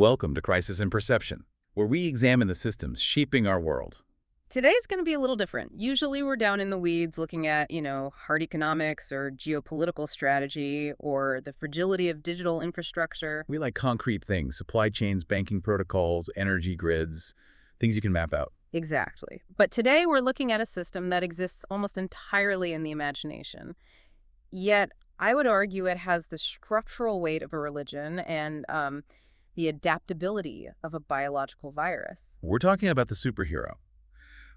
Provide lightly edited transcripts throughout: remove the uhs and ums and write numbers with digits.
Welcome to Crisis in Perception, where we examine the systems shaping our world. Today's going to be a little different. Usually we're down in the weeds looking at, hard economics or geopolitical strategy or the fragility of digital infrastructure. We like concrete things, supply chains, banking protocols, energy grids, things you can map out. Exactly. But today we're looking at a system that exists almost entirely in the imagination. Yet I would argue it has the structural weight of a religion and the adaptability of a biological virus. We're talking about the superhero.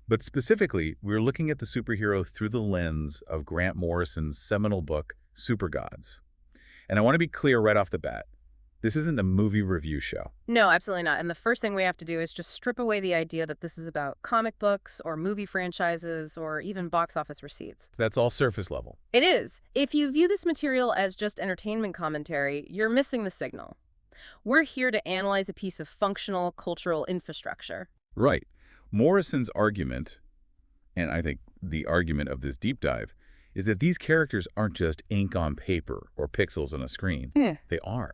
But specifically, we're looking at the superhero through the lens of Grant Morrison's seminal book, Supergods. And I want to be clear right off the bat. This isn't a movie review show. No, absolutely not. And the first thing we have to do is just strip away the idea that this is about comic books or movie franchises or even box office receipts. That's all surface level. It is. If you view this material as just entertainment commentary, you're missing the signal. We're here to analyze a piece of functional cultural infrastructure. Right. Morrison's argument, and I think the argument of this deep dive, is that these characters aren't just ink on paper or pixels on a screen. They are.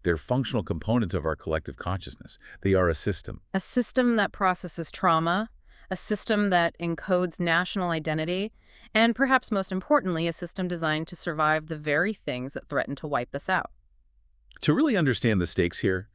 They're functional components of our collective consciousness. They are a system. A system that processes trauma, a system that encodes national identity, and perhaps most importantly, a system designed to survive the very things that threaten to wipe us out. To really understand the stakes here,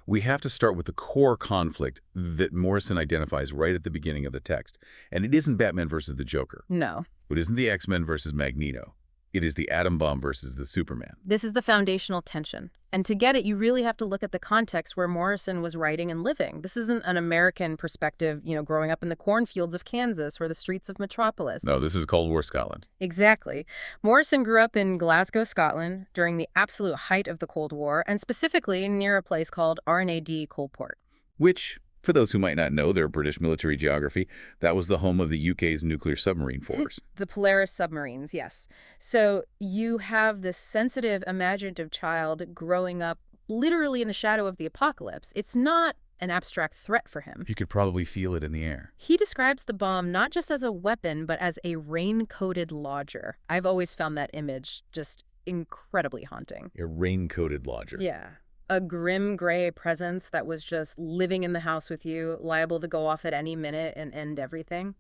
we have to start with the core conflict that Morrison identifies right at the beginning of the text. And it isn't Batman versus the Joker. No. It isn't the X-Men versus Magneto. It is the atom bomb versus the Superman. This is the foundational tension. And to get it, you really have to look at the context where Morrison was writing and living. This isn't an American perspective, growing up in the cornfields of Kansas or the streets of Metropolis. No, this is Cold War Scotland. Exactly. Morrison grew up in Glasgow, Scotland, during the absolute height of the Cold War, and specifically near a place called RNAD Coalport. Which, for those who might not know their British military geography, that was the home of the UK's nuclear submarine force. The Polaris submarines, yes. So you have this sensitive, imaginative child growing up literally in the shadow of the apocalypse. It's not an abstract threat for him. You could probably feel it in the air. He describes the bomb not just as a weapon, but as a rain-coated lodger. I've always found that image just incredibly haunting. A rain-coated lodger. Yeah. A grim gray presence that was just living in the house with you, liable to go off at any minute and end everything.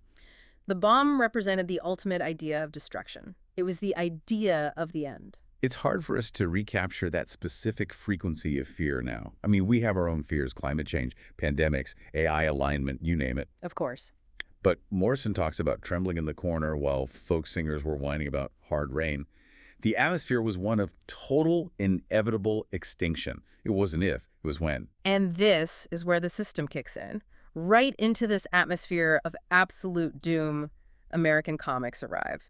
The bomb represented the ultimate idea of destruction. It was the idea of the end. It's hard for us to recapture that specific frequency of fear now. I mean, we have our own fears, climate change, pandemics, AI alignment, you name it. Of course. But Morrison talks about trembling in the corner while folk singers were whining about hard rain. The atmosphere was one of total, inevitable extinction. It wasn't if, it was when. And this is where the system kicks in. Right into this atmosphere of absolute doom, American comics arrive.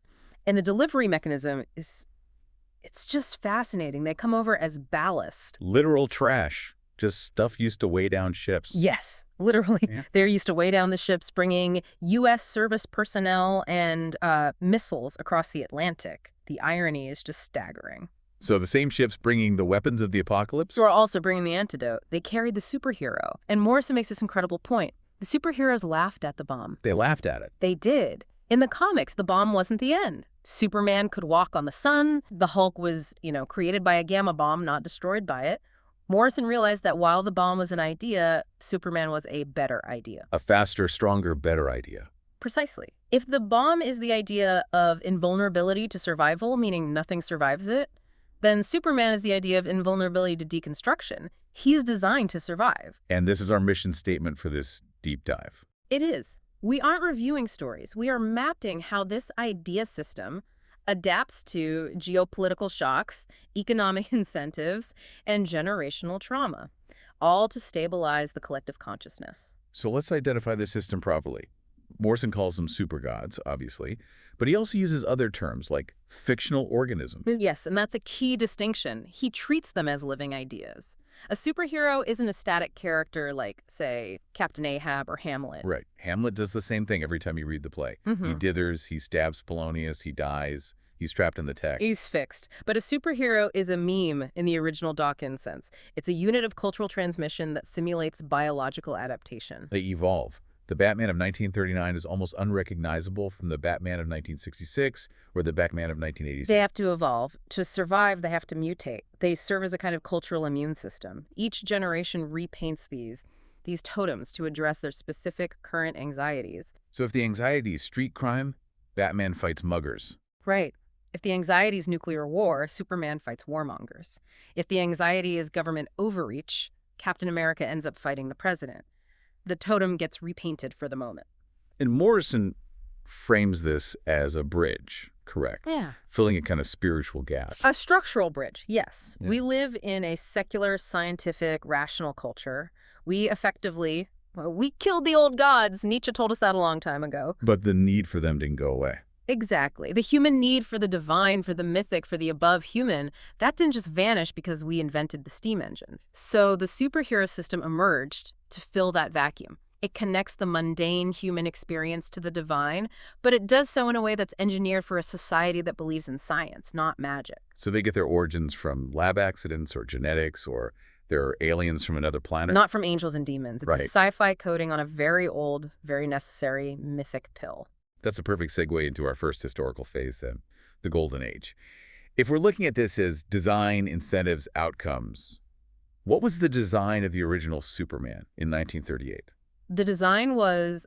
And the delivery mechanism it's just fascinating. They come over as ballast. Literal trash. Just stuff used to weigh down ships. Yes, literally. Yeah. They're used to weigh down the ships, bringing U.S. service personnel and missiles across the Atlantic. The irony is just staggering. So the same ships bringing the weapons of the apocalypse? Who are also bringing the antidote. They carried the superhero. And Morrison makes this incredible point. The superheroes laughed at the bomb. They laughed at it. They did. In the comics, the bomb wasn't the end. Superman could walk on the sun. The Hulk was, created by a gamma bomb, not destroyed by it. Morrison realized that while the bomb was an idea, Superman was a better idea. A faster, stronger, better idea. Precisely. If the bomb is the idea of invulnerability to survival, meaning nothing survives it, then Superman is the idea of invulnerability to deconstruction. He's designed to survive. And this is our mission statement for this deep dive. It is. We aren't reviewing stories. We are mapping how this idea system adapts to geopolitical shocks, economic incentives, and generational trauma, all to stabilize the collective consciousness. So let's identify the system properly. Morrison calls them supergods, obviously, but he also uses other terms like fictional organisms. Yes, and that's a key distinction. He treats them as living ideas. A superhero isn't a static character like, say, Captain Ahab or Hamlet. Right. Hamlet does the same thing every time you read the play. He dithers, he stabs Polonius, he dies, he's trapped in the text. He's fixed. But a superhero is a meme in the original Dawkins sense. It's a unit of cultural transmission that simulates biological adaptation. They evolve. The Batman of 1939 is almost unrecognizable from the Batman of 1966 or the Batman of 1986. They have to evolve. To survive, they have to mutate. They serve as a kind of cultural immune system. Each generation repaints these totems to address their specific current anxieties. So if the anxiety is street crime, Batman fights muggers. Right. If the anxiety is nuclear war, Superman fights warmongers. If the anxiety is government overreach, Captain America ends up fighting the president. The totem gets repainted for the moment. And Morrison frames this as a bridge, correct? Yeah. Filling a kind of spiritual gap. A structural bridge, yes. Yeah. We live in a secular, scientific, rational culture. We effectively, we killed the old gods. Nietzsche told us that a long time ago. But the need for them didn't go away. Exactly. The human need for the divine, for the mythic, for the above human, that didn't just vanish because we invented the steam engine. So the superhero system emerged to fill that vacuum. It connects the mundane human experience to the divine, but it does so in a way that's engineered for a society that believes in science, not magic. So they get their origins from lab accidents or genetics, or they're aliens from another planet? Not from angels and demons. It's Right. a sci-fi coating on a very old, very necessary mythic pill. That's a perfect segue into our first historical phase then, the Golden Age. If we're looking at this as design, incentives, outcomes, what was the design of the original Superman in 1938? The design was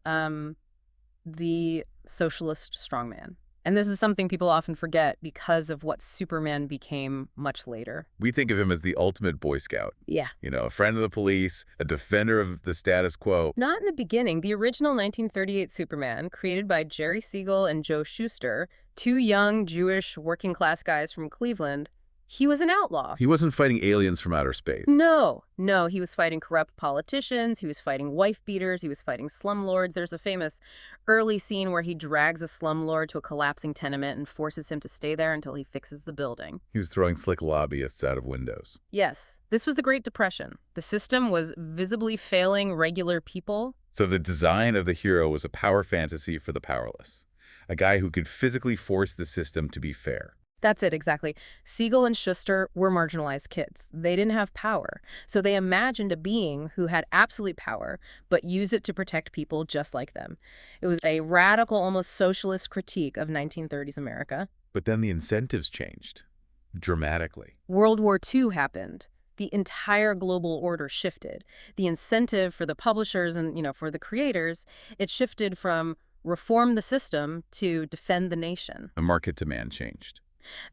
the socialist strongman. And this is something people often forget because of what Superman became much later. We think of him as the ultimate Boy Scout. Yeah. You know, a friend of the police, a defender of the status quo. Not in the beginning. The original 1938 Superman, created by Jerry Siegel and Joe Shuster, two young Jewish working-class guys from Cleveland, he was an outlaw. He wasn't fighting aliens from outer space. No, he was fighting corrupt politicians, he was fighting wife beaters, he was fighting slumlords. There's a famous early scene where he drags a slumlord to a collapsing tenement and forces him to stay there until he fixes the building. He was throwing slick lobbyists out of windows. Yes, this was the Great Depression. The system was visibly failing regular people. So the design of the hero was a power fantasy for the powerless. A guy who could physically force the system to be fair. That's it, exactly. Siegel and Schuster were marginalized kids. They didn't have power. So they imagined a being who had absolute power, but used it to protect people just like them. It was a radical, almost socialist critique of 1930s America. But then the incentives changed dramatically. World War II happened. The entire global order shifted. The incentive for the publishers and, for the creators, it shifted from reform the system to defend the nation. The market demand changed.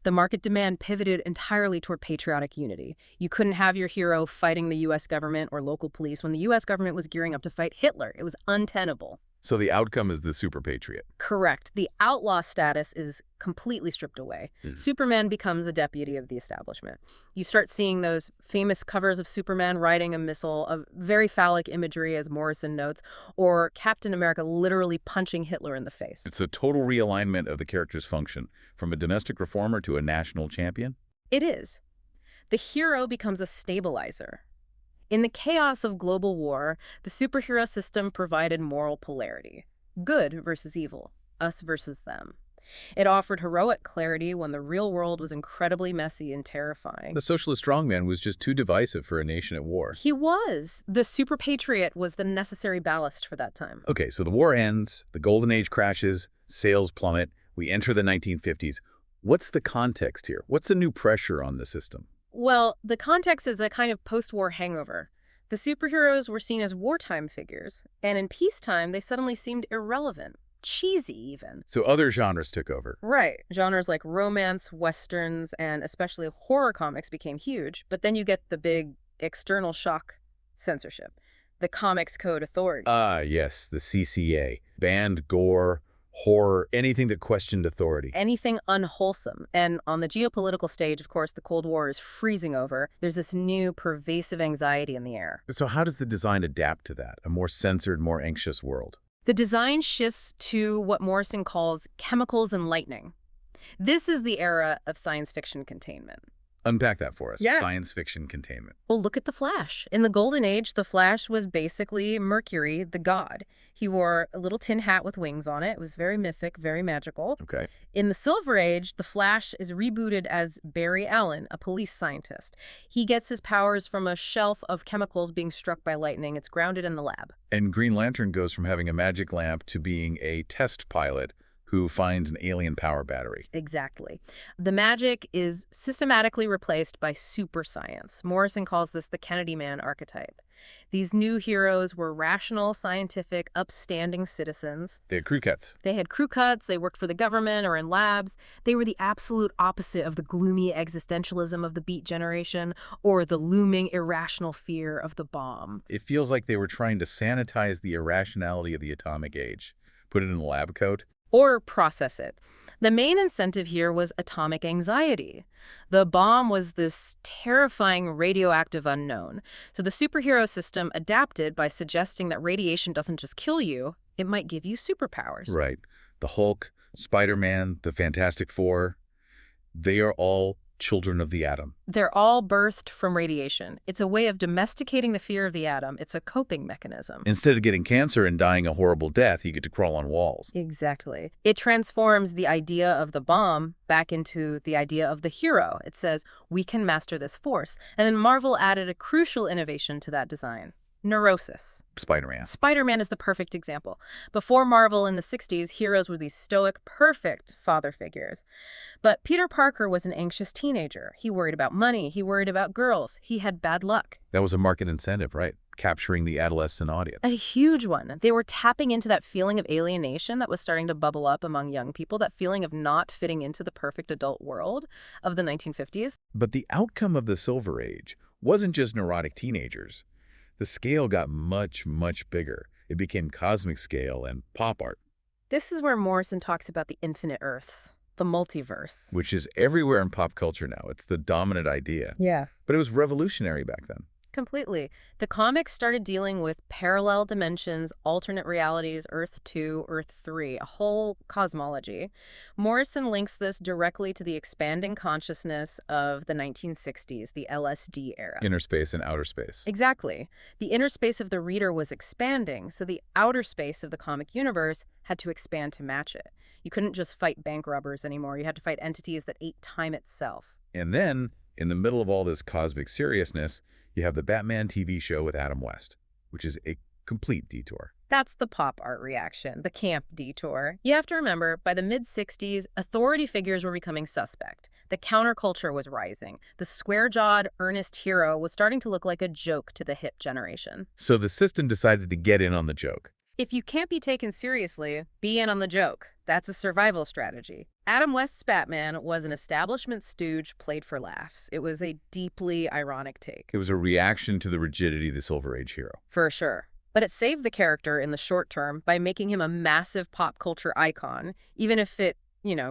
The market demand pivoted entirely toward patriotic unity. You couldn't have your hero fighting the U.S. government or local police when the U.S. government was gearing up to fight Hitler. It was untenable. So the outcome is the super patriot. Correct. The outlaw status is completely stripped away. Superman becomes a deputy of the establishment. You start seeing those famous covers of Superman riding a missile, of very phallic imagery, as Morrison notes, or Captain America literally punching Hitler in the face. It's a total realignment of the character's function, from a domestic reformer to a national champion. It is. The hero becomes a stabilizer. In the chaos of global war, the superhero system provided moral polarity. Good versus evil. Us versus them. It offered heroic clarity when the real world was incredibly messy and terrifying. The socialist strongman was just too divisive for a nation at war. He was. The super patriot was the necessary ballast for that time. Okay, so the war ends, the Golden Age crashes, sales plummet, we enter the 1950s. What's the context here? What's the new pressure on the system? Well, the context is a kind of post-war hangover. The superheroes were seen as wartime figures, and in peacetime, they suddenly seemed irrelevant. Cheesy, even. So other genres took over. Right. Genres like romance, westerns, and especially horror comics became huge, but then you get the big external shock censorship. The Comics Code Authority. Ah, yes, the CCA. Banned gore, horror, anything that questioned authority. Anything unwholesome. And on the geopolitical stage, of course, the Cold War is freezing over. There's this new pervasive anxiety in the air. So how does the design adapt to that, a more censored, more anxious world? The design shifts to what Morrison calls chemicals and lightning. This is the era of science fiction containment. Unpack that for us. Yeah. Science fiction containment. Well, look at the Flash. In the Golden Age, the Flash was basically Mercury, the god. He wore a little tin hat with wings on it. It was very mythic, very magical. Okay. In the Silver Age, the Flash is rebooted as Barry Allen, a police scientist. He gets his powers from a shelf of chemicals being struck by lightning. It's grounded in the lab. And Green Lantern goes from having a magic lamp to being a test pilot who finds an alien power battery. Exactly. The magic is systematically replaced by super science. Morrison calls this the Kennedy Man archetype. These new heroes were rational, scientific, upstanding citizens. They had crew cuts. They had crew cuts, they worked for the government or in labs. They were the absolute opposite of the gloomy existentialism of the Beat generation or the looming irrational fear of the bomb. It feels like they were trying to sanitize the irrationality of the atomic age, put it in a lab coat. Or process it. The main incentive here was atomic anxiety. The bomb was this terrifying radioactive unknown. So the superhero system adapted by suggesting that radiation doesn't just kill you, it might give you superpowers. Right. The Hulk, Spider-Man, the Fantastic Four, they are all children of the atom. They're all birthed from radiation. It's a way of domesticating the fear of the atom. It's a coping mechanism. Instead of getting cancer and dying a horrible death, you get to crawl on walls. Exactly. It transforms the idea of the bomb back into the idea of the hero. It says, we can master this force. And then Marvel added a crucial innovation to that design. Neurosis. Spider-Man. Spider-Man is the perfect example. Before Marvel in the 60s, heroes were these stoic, perfect father figures. But Peter Parker was an anxious teenager. He worried about money. He worried about girls. He had bad luck. That was a market incentive, right? Capturing the adolescent audience. A huge one. They were tapping into that feeling of alienation that was starting to bubble up among young people, that feeling of not fitting into the perfect adult world of the 1950s. But the outcome of the Silver Age wasn't just neurotic teenagers. The scale got much, much bigger. It became cosmic scale and pop art. This is where Morrison talks about the infinite Earths, the multiverse. Which is everywhere in pop culture now. It's the dominant idea. Yeah. But it was revolutionary back then. Completely. The comics started dealing with parallel dimensions, alternate realities, Earth 2, Earth 3, a whole cosmology. Morrison links this directly to the expanding consciousness of the 1960s, the LSD era. Inner space and outer space. Exactly. The inner space of the reader was expanding, so the outer space of the comic universe had to expand to match it. You couldn't just fight bank robbers anymore. You had to fight entities that ate time itself. And then, in the middle of all this cosmic seriousness, you have the Batman TV show with Adam West, which is a complete detour. That's the pop art reaction, the camp detour. You have to remember, by the mid-60s, authority figures were becoming suspect. The counterculture was rising. The square-jawed, earnest hero was starting to look like a joke to the hip generation. So the system decided to get in on the joke. If you can't be taken seriously, be in on the joke. That's a survival strategy. Adam West's Batman was an establishment stooge played for laughs. It was a deeply ironic take. It was a reaction to the rigidity of the Silver Age hero. For sure. But it saved the character in the short term by making him a massive pop culture icon, even if it,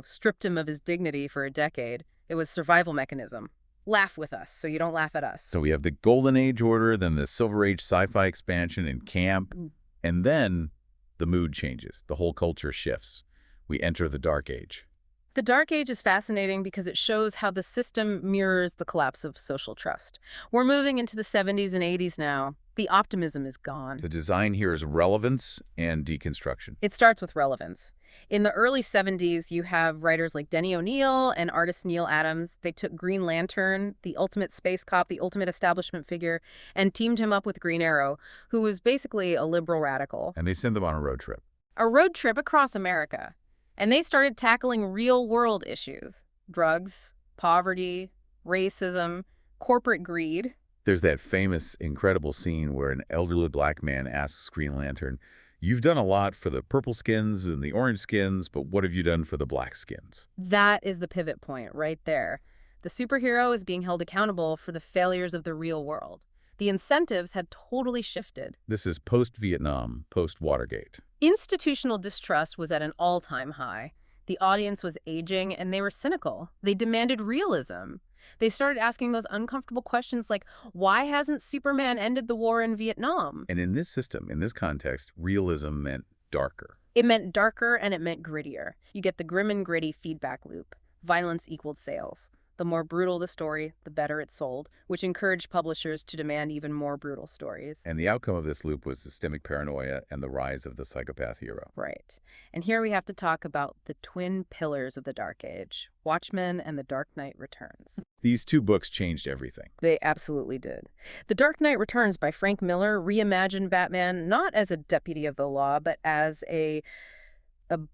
stripped him of his dignity for a decade. It was survival mechanism. Laugh with us so you don't laugh at us. So we have the Golden Age order, then the Silver Age sci-fi expansion and camp, and then the mood changes. The whole culture shifts. We enter the Dark Age. The Dark Age is fascinating because it shows how the system mirrors the collapse of social trust. We're moving into the 70s and 80s now. The optimism is gone. The design here is relevance and deconstruction. It starts with relevance. In the early 70s, you have writers like Denny O'Neil and artist Neil Adams. They took Green Lantern, the ultimate space cop, the ultimate establishment figure, and teamed him up with Green Arrow, who was basically a liberal radical. And they sent them on a road trip. A road trip across America. And they started tackling real-world issues. Drugs, poverty, racism, corporate greed. There's that famous, incredible scene where an elderly black man asks Green Lantern, "You've done a lot for the purple skins and the orange skins, but what have you done for the black skins?" That is the pivot point right there. The superhero is being held accountable for the failures of the real world. The incentives had totally shifted. This is post-Vietnam, post-Watergate. Institutional distrust was at an all-time high. The audience was aging, and they were cynical. They demanded realism. They started asking those uncomfortable questions like, why hasn't Superman ended the war in Vietnam? And in this system, in this context, realism meant darker. It meant darker and it meant grittier. You get the grim and gritty feedback loop. Violence equaled sales. The more brutal the story, the better it sold, which encouraged publishers to demand even more brutal stories. And the outcome of this loop was systemic paranoia and the rise of the psychopath hero. Right. And here we have to talk about the twin pillars of the Dark Age, Watchmen and The Dark Knight Returns. These two books changed everything. They absolutely did. The Dark Knight Returns by Frank Miller reimagined Batman not as a deputy of the law, but as a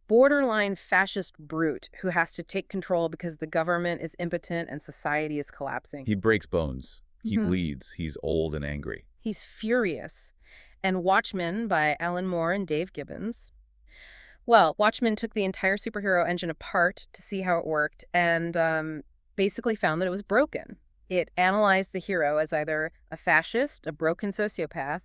borderline fascist brute who has to take control because the government is impotent and society is collapsing. He breaks bones. He bleeds. He's old and angry. He's furious. And Watchmen by Alan Moore and Dave Gibbons. Well, Watchmen took the entire superhero engine apart to see how it worked and basically found that it was broken. It analyzed the hero as either a fascist, a broken sociopath,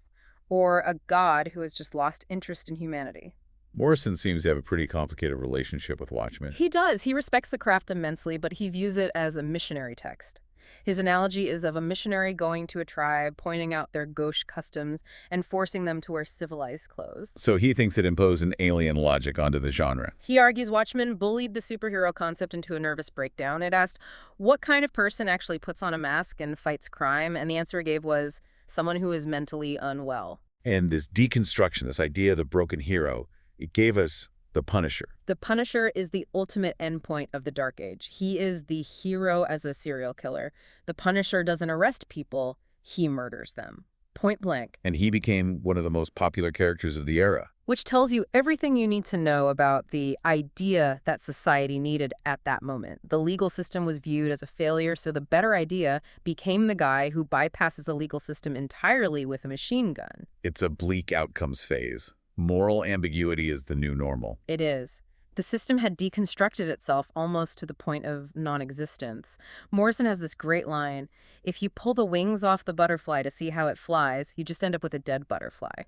or a god who has just lost interest in humanity. Morrison seems to have a pretty complicated relationship with Watchmen. He does. He respects the craft immensely, but he views it as a missionary text. His analogy is of a missionary going to a tribe, pointing out their gauche customs, and forcing them to wear civilized clothes. So he thinks it imposed an alien logic onto the genre. He argues Watchmen bullied the superhero concept into a nervous breakdown. It asked, what kind of person actually puts on a mask and fights crime? And the answer it gave was, someone who is mentally unwell. And this deconstruction, this idea of the broken hero, it gave us the Punisher. The Punisher is the ultimate endpoint of the Dark Age. He is the hero as a serial killer. The Punisher doesn't arrest people, he murders them. Point blank. And he became one of the most popular characters of the era. Which tells you everything you need to know about the idea that society needed at that moment. The legal system was viewed as a failure, so the better idea became the guy who bypasses the legal system entirely with a machine gun. It's a bleak outcomes phase. Moral ambiguity is the new normal. It is. The system had deconstructed itself almost to the point of non-existence. Morrison has this great line, if you pull the wings off the butterfly to see how it flies, you just end up with a dead butterfly.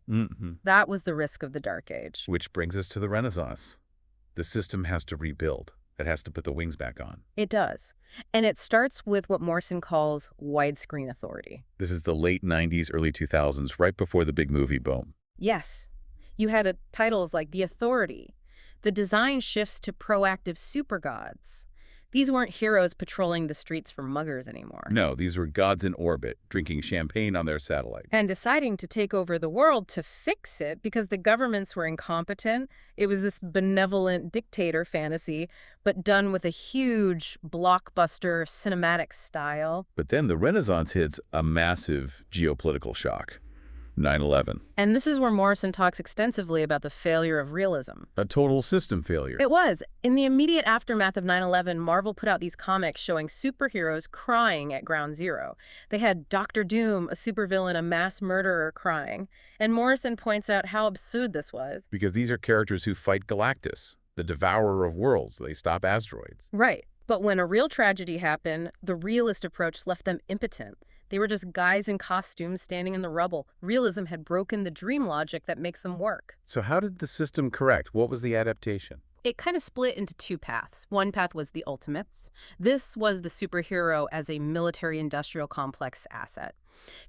That was the risk of the Dark Age. Which brings us to the Renaissance. The system has to rebuild. It has to put the wings back on. It does. And it starts with what Morrison calls widescreen authority. This is the late 90s, early 2000s, right before the big movie boom. Yes. You had titles like The Authority. The design shifts to proactive supergods. These weren't heroes patrolling the streets for muggers anymore. No, these were gods in orbit, drinking champagne on their satellite. And deciding to take over the world to fix it because the governments were incompetent. It was this benevolent dictator fantasy, but done with a huge blockbuster cinematic style. But then the Renaissance hits a massive geopolitical shock. 9/11. And this is where Morrison talks extensively about the failure of realism. A total system failure. It was. In the immediate aftermath of 9/11, Marvel put out these comics showing superheroes crying at Ground Zero. They had Dr. Doom, a supervillain, a mass murderer, crying. And Morrison points out how absurd this was. Because these are characters who fight Galactus, the devourer of worlds. They stop asteroids. Right. But when a real tragedy happened, the realist approach left them impotent. They were just guys in costumes standing in the rubble. Realism had broken the dream logic that makes them work. So how did the system correct? What was the adaptation? It kind of split into two paths. One path was the Ultimates. This was the superhero as a military-industrial complex asset.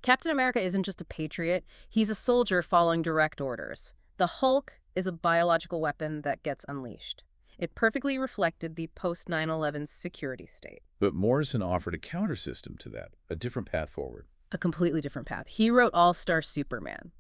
Captain America isn't just a patriot. He's a soldier following direct orders. The Hulk is a biological weapon that gets unleashed. It perfectly reflected the post-9/11 security state. But Morrison offered a counter system to that, a different path forward. A completely different path. He wrote All-Star Superman.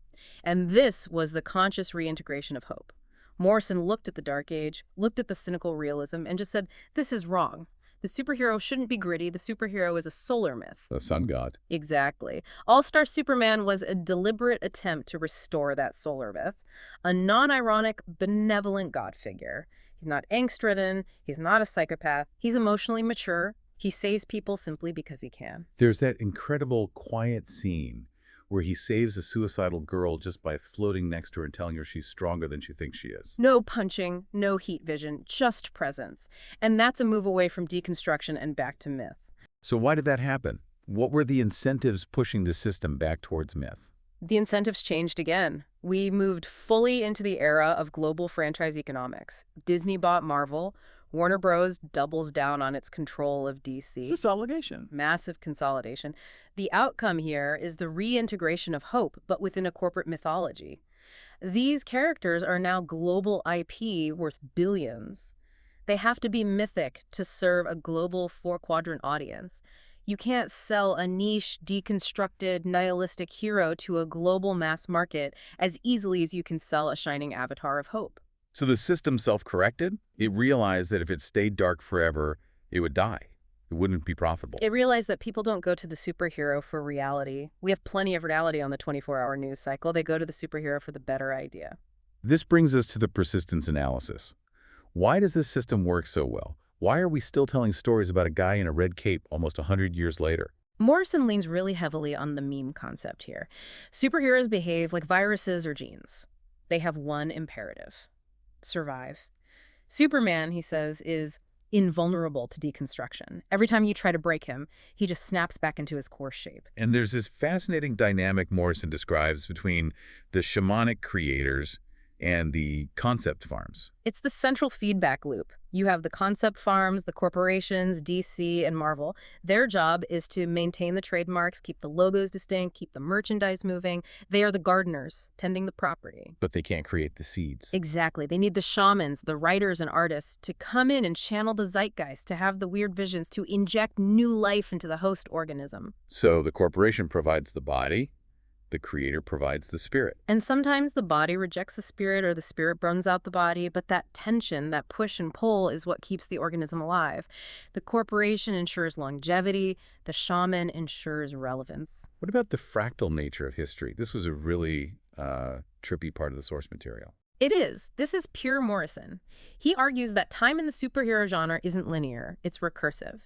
And this was the conscious reintegration of hope. Morrison looked at the Dark Age, looked at the cynical realism, and just said, this is wrong. The superhero shouldn't be gritty. The superhero is a solar myth. The sun god. Exactly. All-Star Superman was a deliberate attempt to restore that solar myth. A non-ironic, benevolent god figure. He's not angst-ridden. He's not a psychopath. He's emotionally mature. He saves people simply because he can. There's that incredible quiet scene where he saves a suicidal girl just by floating next to her and telling her she's stronger than she thinks she is. No punching, no heat vision, just presence. And that's a move away from deconstruction and back to myth. So why did that happen? What were the incentives pushing the system back towards myth? The incentives changed again. We moved fully into the era of global franchise economics. Disney bought Marvel. Warner Bros. Doubles down on its control of DC. Consolidation. Massive consolidation. The outcome here is the reintegration of hope, but within a corporate mythology. These characters are now global IP worth billions. They have to be mythic to serve a global four-quadrant audience. You can't sell a niche, deconstructed, nihilistic hero to a global mass market as easily as you can sell a shining avatar of hope. So the system self-corrected. It realized that if it stayed dark forever, it would die. It wouldn't be profitable. It realized that people don't go to the superhero for reality. We have plenty of reality on the 24-hour news cycle. They go to the superhero for the better idea. This brings us to the persistence analysis. Why does this system work so well? Why are we still telling stories about a guy in a red cape almost 100 years later? Morrison leans really heavily on the meme concept here. Superheroes behave like viruses or genes. They have one imperative: survive. Superman, he says, is invulnerable to deconstruction. Every time you try to break him, he just snaps back into his core shape. And there's this fascinating dynamic Morrison describes between the shamanic creators and the concept farms. It's the central feedback loop. You have the concept farms, the corporations, DC and Marvel. Their job is to maintain the trademarks, keep the logos distinct, keep the merchandise moving. They are the gardeners, tending the property. But they can't create the seeds. Exactly. They need the shamans, the writers and artists to come in and channel the zeitgeist, to have the weird visions, to inject new life into the host organism. So the corporation provides the body, the creator provides the spirit. And sometimes the body rejects the spirit or the spirit burns out the body, but that tension, that push and pull is what keeps the organism alive. The corporation ensures longevity, the shaman ensures relevance. What about the fractal nature of history? This was a really trippy part of the source material. It is. This is pure Morrison. He argues that time in the superhero genre isn't linear, it's recursive.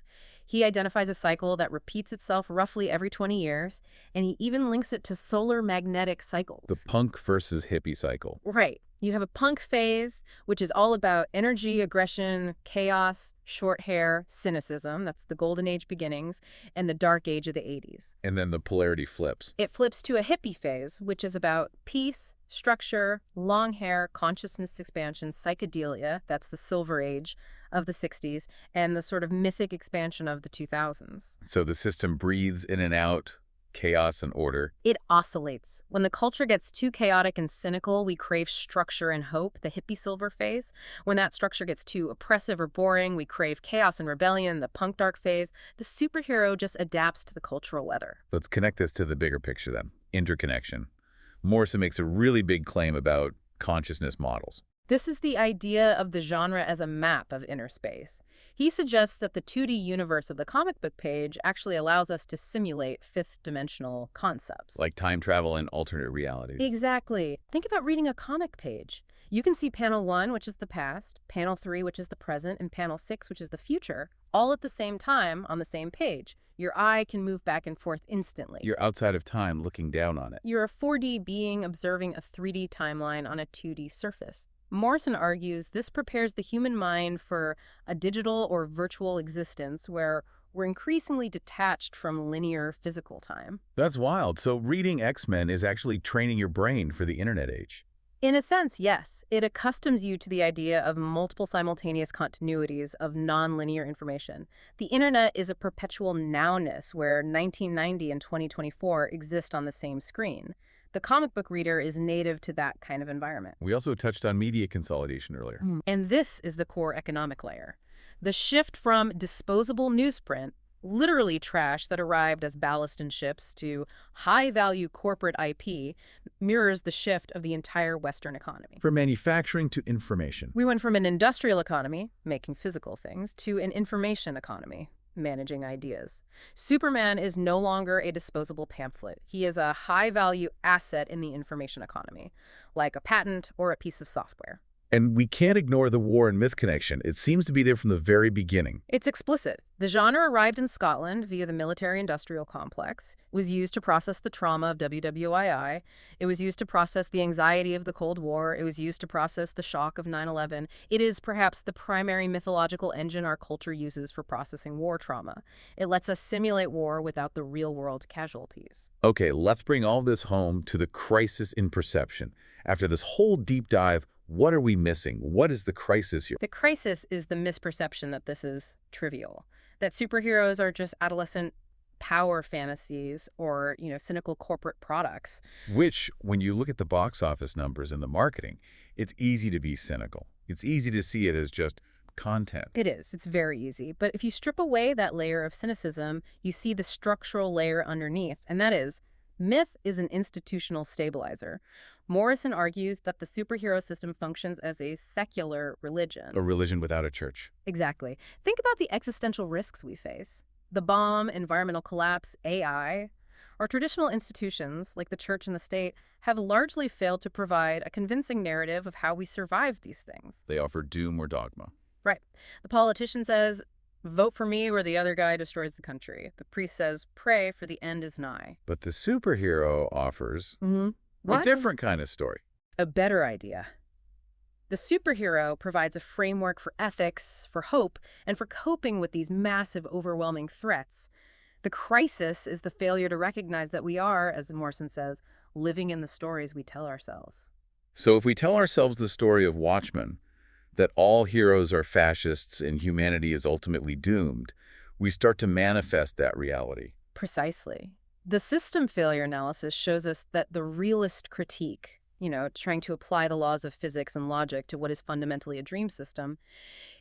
He identifies a cycle that repeats itself roughly every 20 years, and he even links it to solar magnetic cycles. The punk versus hippie cycle. Right. You have a punk phase, which is all about energy, aggression, chaos, short hair, cynicism. That's the golden age beginnings, and the dark age of the 80s. And then the polarity flips. It flips to a hippie phase, which is about peace, structure, long hair, consciousness expansion, psychedelia. That's the silver age of the 60s, and the sort of mythic expansion of the 2000s. So the system breathes in and out, chaos and order. It oscillates. When the culture gets too chaotic and cynical, we crave structure and hope, the hippie silver phase. When that structure gets too oppressive or boring, we crave chaos and rebellion, the punk dark phase. The superhero just adapts to the cultural weather. Let's connect this to the bigger picture then, interconnection. Morrison makes a really big claim about consciousness models. This is the idea of the genre as a map of inner space. He suggests that the 2D universe of the comic book page actually allows us to simulate fifth-dimensional concepts. Like time travel and alternate realities. Exactly. Think about reading a comic page. You can see panel 1, which is the past, panel 3, which is the present, and panel 6, which is the future, all at the same time on the same page. Your eye can move back and forth instantly. You're outside of time looking down on it. You're a 4D being observing a 3D timeline on a 2D surface. Morrison argues this prepares the human mind for a digital or virtual existence where we're increasingly detached from linear physical time. That's wild. So reading X-Men is actually training your brain for the internet age. In a sense, yes. It accustoms you to the idea of multiple simultaneous continuities of non-linear information. The internet is a perpetual nowness where 1990 and 2024 exist on the same screen. The comic book reader is native to that kind of environment. We also touched on media consolidation earlier. And this is the core economic layer. The shift from disposable newsprint, literally trash that arrived as ballast in ships, to high-value corporate IP mirrors the shift of the entire Western economy. From manufacturing to information. We went from an industrial economy, making physical things, to an information economy, managing ideas. Superman is no longer a disposable pamphlet. He is a high-value asset in the information economy, like a patent or a piece of software. And we can't ignore the war and myth connection. It seems to be there from the very beginning. It's explicit. The genre arrived in Scotland via the military-industrial complex. It was used to process the trauma of WWII. It was used to process the anxiety of the Cold War. It was used to process the shock of 9/11. It is perhaps the primary mythological engine our culture uses for processing war trauma. It lets us simulate war without the real-world casualties. Okay, let's bring all this home to the crisis in perception. After this whole deep dive, what are we missing? What is the crisis here? The crisis is the misperception that this is trivial, that superheroes are just adolescent power fantasies or, cynical corporate products. Which, when you look at the box office numbers and the marketing, it's easy to be cynical. It's easy to see it as just content. It is. It's very easy. But if you strip away that layer of cynicism, you see the structural layer underneath, and that is, myth is an institutional stabilizer. Morrison argues that the superhero system functions as a secular religion. A religion without a church. Exactly. Think about the existential risks we face. The bomb, environmental collapse, AI. Our traditional institutions, like the church and the state, have largely failed to provide a convincing narrative of how we survive these things. They offer doom or dogma. Right. The politician says, vote for me or the other guy destroys the country. The priest says, pray for the end is nigh. But the superhero offers a What? different kind of story. A better idea. The superhero provides a framework for ethics, for hope, and for coping with these massive, overwhelming threats. The crisis is the failure to recognize that we are, as Morrison says, living in the stories we tell ourselves. So if we tell ourselves the story of Watchmen, that all heroes are fascists and humanity is ultimately doomed, we start to manifest that reality. Precisely. The system failure analysis shows us that the realist critique, trying to apply the laws of physics and logic to what is fundamentally a dream system,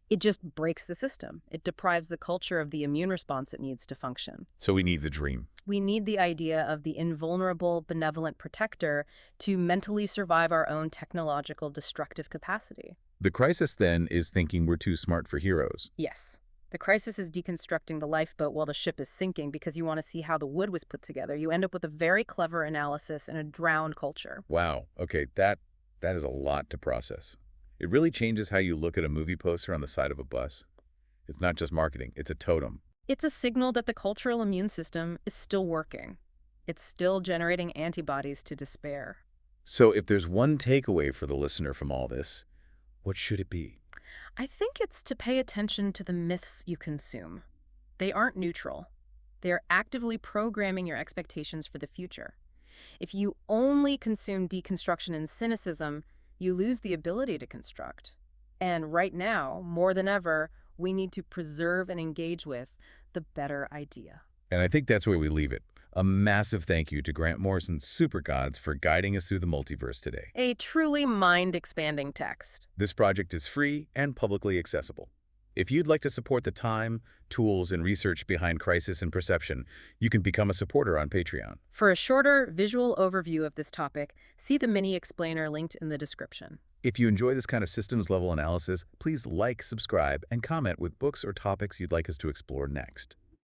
it just breaks the system. It deprives the culture of the immune response it needs to function. So we need the dream. We need the idea of the invulnerable, benevolent protector to mentally survive our own technological destructive capacity. The crisis, then, is thinking we're too smart for heroes. Yes. The crisis is deconstructing the lifeboat while the ship is sinking because you want to see how the wood was put together. You end up with a very clever analysis in a drowned culture. Wow. Okay, that is a lot to process. It really changes how you look at a movie poster on the side of a bus. It's not just marketing, it's a totem. It's a signal that the cultural immune system is still working. It's still generating antibodies to despair. So if there's one takeaway for the listener from all this, what should it be? I think it's to pay attention to the myths you consume. They aren't neutral. They are actively programming your expectations for the future. If you only consume deconstruction and cynicism, you lose the ability to construct. And right now, more than ever, we need to preserve and engage with the better idea. And I think that's where we leave it. A massive thank you to Grant Morrison's Supergods for guiding us through the multiverse today. A truly mind-expanding text. This project is free and publicly accessible. If you'd like to support the time, tools, and research behind Crisis and Perception, you can become a supporter on Patreon. For a shorter visual overview of this topic, see the mini explainer linked in the description. If you enjoy this kind of systems-level analysis, please like, subscribe, and comment with books or topics you'd like us to explore next.